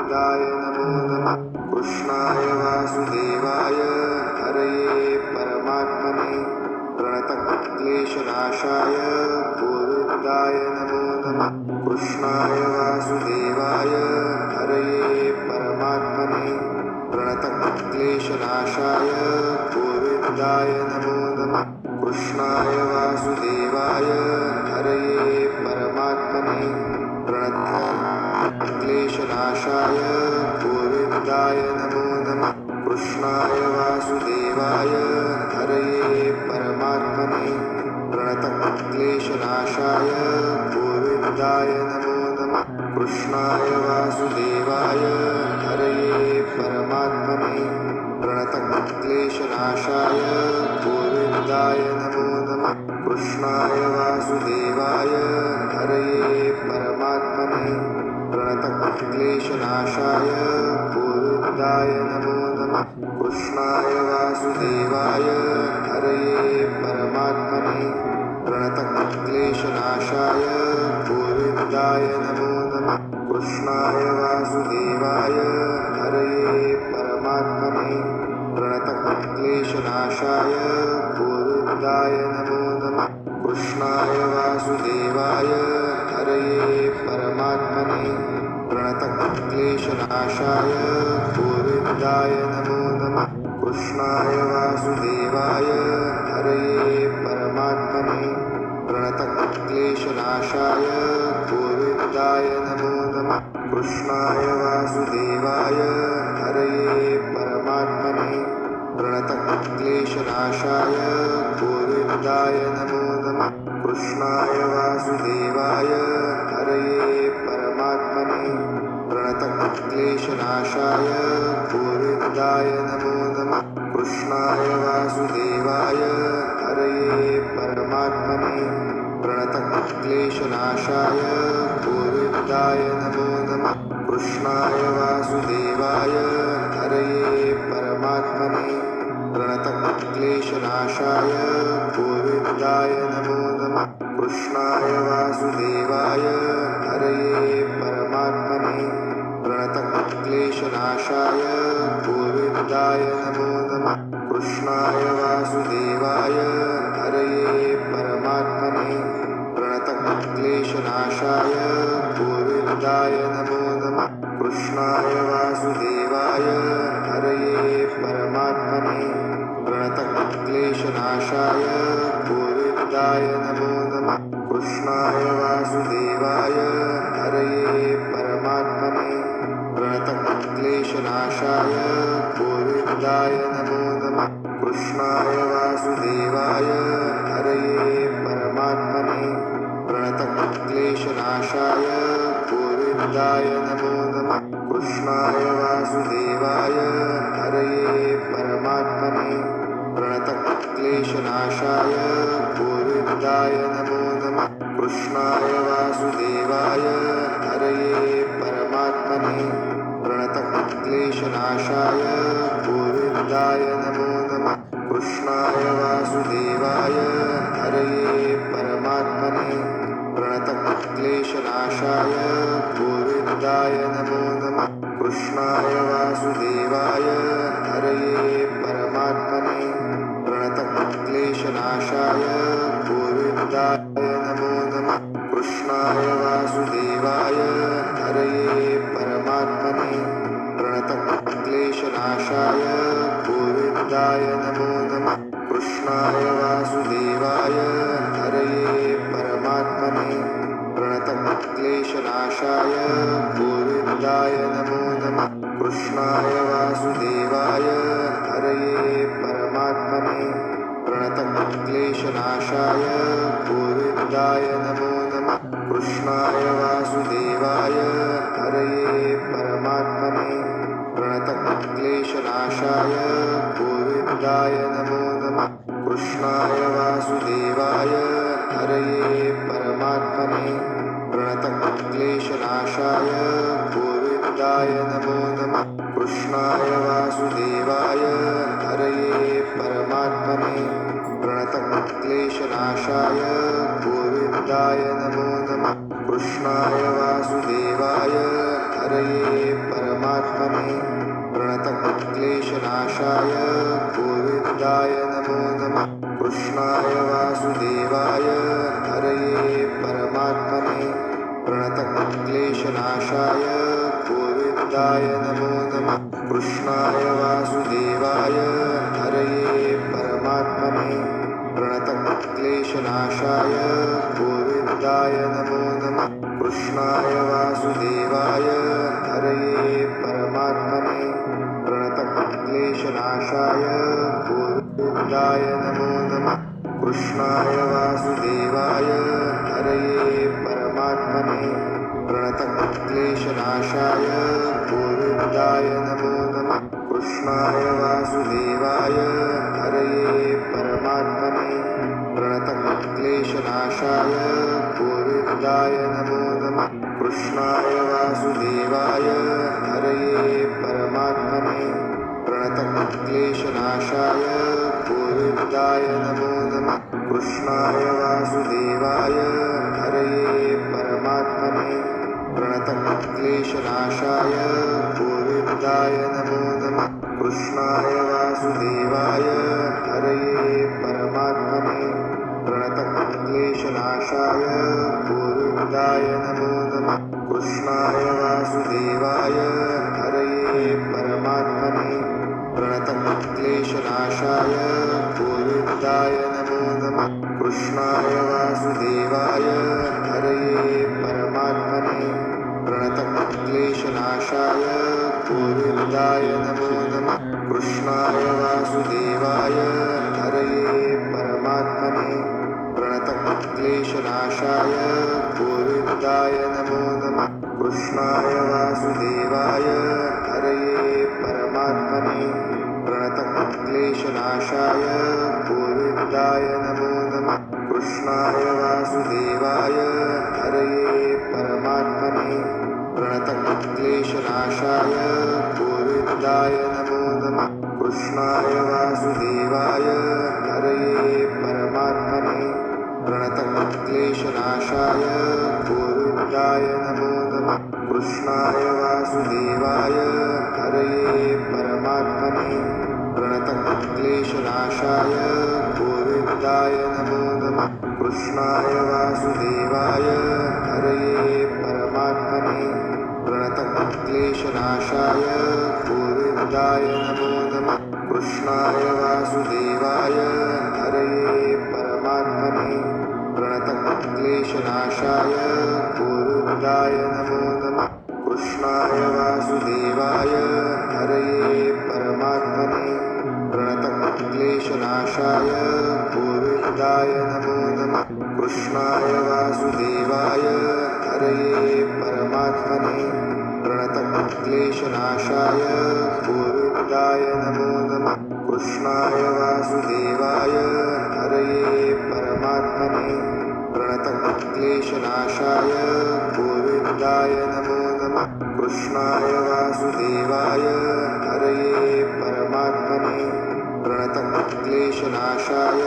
गोविन्दाय नमो नमः। कृष्णाय वासुदेवाय हरये परमात्मने प्रणतक्लेशनाशाय गोविन्दाय नमो नमः। कृष्णाय वासुदेवाय हरये परमात्मने प्रणतक्लेशनाशाय गोविन्दाय नमो नमः। कृष्णाय वासुदेवाय हरये परमात्मने प्रणतक्लेशनाशाय गोविन्दाय नमो नमः। कृष्णाय वासुदेवाय हरये परमात्मने प्रणतक्लेशनाशाय गोविन्दाय नमो नमः। कृष्णाय वासुदेवाय हरये परमात्मने प्रणतक्लेशनाशाय गोविन्दाय नमो नमः। कृष्णाय वासुदेवाय हरये परमात्मने प्रणतक्लेशनाशाय गोविन्दाय नमो नमः। कृष्णाय वासुदेवाय हरये परमात्मने प्रणतक्लेशनाशाय गोविन्दाय नमो नमः। कृष्णाय वासुदेवाय हरये परमात्मने प्रणतक्लेशनाशाय गोविन्दाय नमो नमः। कृष्णाय वासुदेवाय हरये परमात्मने प्रणतक्लेशनाशाय गोविन्दाय नमो नमः। कृष्णाय वासुदेवाय हरये परमात्मने प्रणतक्लेशनाशाय गोविन्दाय नमो नमः। कृष्णाय वासुदेवाय हरये परमात्मने प्रणतक्लेशनाशाय गोविन्दाय नमो नमः। कृष्णाय वासुदेवाय हरये परमात्मने प्रणतक्लेशनाशाय गोविन्दाय नमो नमः। कृष्णाय वासुदेवाय हरये परमात्मने प्रणतक्लेशनाशाय गोविन्दाय नमो नमः। कृष्णाय वासुदेवाय हरये परमात्मने प्रणतक्लेशनाशाय गोविन्दाय नमो नमः। कृष्णाय वासुदेवाय हरये परमात्मने प्रणतक्लेशनाशाय गोविन्दाय नमो नमः। कृष्णाय वासुदेवाय हरये परमात्मने प्रणतक्लेशनाशाय गोविन्दाय नमो नमः। कृष्णाय वासुदेवाय हरये परमात्मने प्रणतक्लेशनाशाय गोविन्दाय नमो नमः। कृष्णाय वासुदेवाय हरये परमात्मने प्रणतक्लेशनाशाय गोविन्दाय नमो नमः। कृष्णाय वासुदेवाय हरये परमात्मने प्रणतक्लेशनाशाय गोविन्दाय नमो नमः। कृष्णाय वासुदेवाय हरये परमात्मने प्रणतक्लेशनाशाय गोविन्दाय नमो नमः। कृष्णाय वासुदेवाय हरये परमात्मने प्रणतक्लेशनाशाय गोविन्दाय नमो नमः। कृष्णाय वासुदेवाय हरये परमात्मने प्रणतक्लेशनाशाय गोविन्दाय नमो नमः। कृष्णाय वासुदेवाय हरये परमात्मने प्रणतक्लेशनाशाय गोविन्दाय नमो नमः। कृष्णाय वासुदेवाय हरये परमात्मने प्रणतक्लेशनाशाय गोविन्दाय नमो नमः। कृष्णाय वासुदेवाय हरये परमात्मने प्रणतक्लेशनाशाय गोविन्दाय नमो नमः। कृष्णाय वासुदेवाय हरये परमात्मने प्रणतक्लेशनाशाय गोविन्दाय नमो नमः। कृष्णाय वासुदेवाय हरये परमात्मने प्रणतक्लेशनाशाय गोविन्दाय नमो नमः। कृष्णाय वासुदेवाय हरये परमात्मने प्रणतक्लेशनाशाय गोविन्दाय नमो नमः। कृष्णाय वासुदेवाय हरये परमात्मने प्रणतक्लेशनाशाय गोविन्दाय नमो नमः। कृष्णाय वासुदेवाय हरये परमात्मने परमात्मने प्रणतक्लेशनाशाय गोविन्दाय नमो नमः कृष्णाय वासुदेवाय हरये परमात्मने प्रणतक्लेशनाशाय गोविन्दाय नमो नमः कृष्णाय वासुदेवाय हरये परमात्मने प्रणतक्लेशनाशाय गोविन्दाय नमो नमः कृष्णाय वासुदेवाय हरये परमात्मने प्रणतक्लेशनाशाय गोविन्दाय नमो नमः कृष्णाय वासुदेवाय हरये परमात्मने प्रणतक्लेशनाशाय गोविन्दाय नमो नमः कृष्णाय वासुदेवाय हरये परमात्मने प्रणतक्लेशनाशाय गोविन्दाय नमो नमः कृष्णाय वासुदेवाय हरये परमात्मने प्रणतक्लेशनाशाय गोविन्दाय नमो नमः कृष्णाय वासुदेवाय हरये परमात्मने प्रणतक्लेशनाशाय गोविन्दाय नमो नमः कृष्णाय वासुदेवाय हरये परमात्मने प्रणतक्लेशनाशाय गोविन्दाय नमो नमः कृष्णाय वासुदेवाय हरये परमात्मने प्रणतक्लेशनाशाय गोविन्दाय नमो नमः कृष्णाय वासुदेवाय हरये परमात्मने प्रणतक्लेशनाशाय गोविन्दाय नमो नमः कृष्णाय वासुदेवाय हरये परमात्मने प्रणतक्लेशनाशाय गोविन्दाय नमो नमः कृष्णाय वासुदेवाय हरये परमात्मने प्रणतक्लेशनाशाय गोविन्दाय नमो नमः कृष्णाय वासुदेवाय हरये परमात्मने प्रणतक्लेशनाशाय गोविन्दाय नमो नमः कृष्णाय वासुदेवाय हरये परमात्मने प्रणतक्लेशनाशाय गोविन्दाय नमो नमः कृष्णाय वासुदेवाय हरये परमात्मने प्रणतक्लेशनाशाय गोविन्दाय नमो नमः कृष्णाय वासुदेवाय हरये परमात्मने प्रणतक्लेशनाशाय गोविन्दाय नमो नमः कृष्णाय वासुदेवाय हरये परमात्मने प्रणतक्लेशनाशाय गोविन्दाय नमो नमः कृष्णाय वासुदेवाय हरये परमात्मने प्रणतक्लेशनाशाय गोविन्दाय नमो नमः कृष्णाय वासुदेवाय हरये परमात्मने प्रणतक्लेशनाशाय गोविन्दाय नमो नमः कृष्णाय वासुदेवाय हरये परमात्मने प्रणतक्लेशनाशाय गोविन्दाय नमो नमः कृष्णाय वासुदेवाय हरये परमात्मने प्रणतक्लेशनाशाय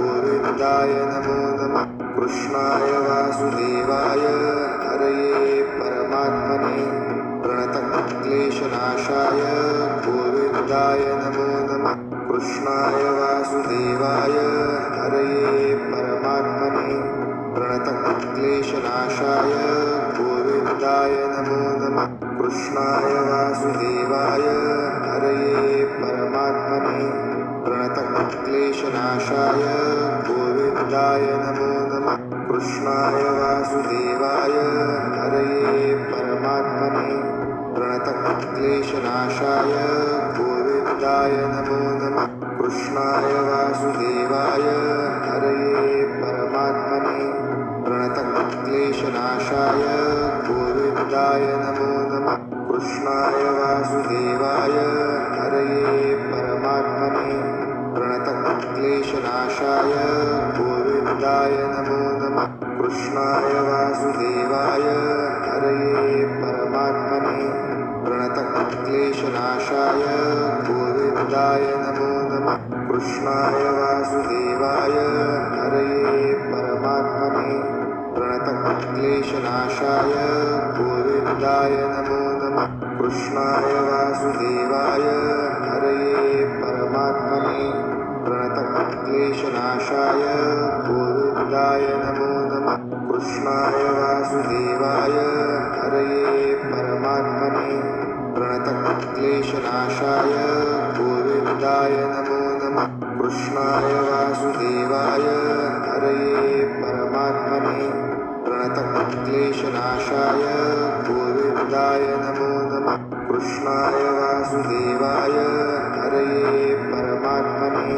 गोविन्दाय नमो नमः कृष्णाय वासुदेवाय हरये परमात्मने प्रणतक्लेशनाशाय गोविन्दाय नमो नमः कृष्णाय वासुदेवाय हरये परमात्मने प्रणतक्लेशनाशाय गोविन्दाय नमो नमः कृष्णाय वासुदेवाय हरये परमात्मने प्रणतक्लेशनाशाय गोविन्दाय नमो नमः कृष्णाय वासुदेवाय हरये परमात्मने प्रणतक्लेशनाशाय गोविन्दाय नमो नमः कृष्णाय वासुदेवाय हरये परमात्मने प्रणतक्लेशनाशाय गोविन्दाय नमो नमः कृष्णाय वासुदेवाय हरये परमात्मने प्रणतक्लेशनाशाय गोविन्दाय नमो नमः कृष्णाय वासुदेवाय हरये परमात्मने प्रणतक्लेशनाशाय गोविन्दाय नमो नमः कृष्णाय वासुदेवाय हरये परमात्मने प्रणतक्लेशनाशाय गोविन्दाय नमो नमः नमः कृष्णाय वासुदेवाय हरये परमात्मने प्रणतक्लेशनाशाय गोविन्दाय नमो नमः कृष्णाय वासुदेवाय हरये परमात्मने प्रणतक्लेशनाशाय गोविन्दाय नमो नमः कृष्णाय वासुदेवाय हरये परमात्मने प्रणतक्लेशनाशाय गोविन्दाय नमो नमः कृष्णाय वासुदेवाय हरये परमात्मने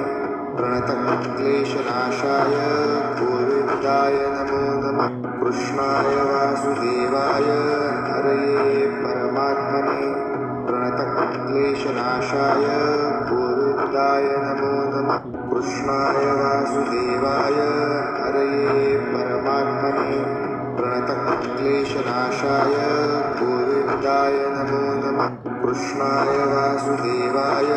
प्रणतक्लेशनाशाय गोविन्दाय नमो नमः कृष्णाय वासुदेवाय हरये परमात्मने प्रणतक्लेशनाशाय गोविन्दाय नमो नमः कृष्णाय वासुदेवाय हरये परमात्मने प्रणतक्लेशनाशाय गोविन्दाय नमो नमः कृष्णाय वासुदेवाय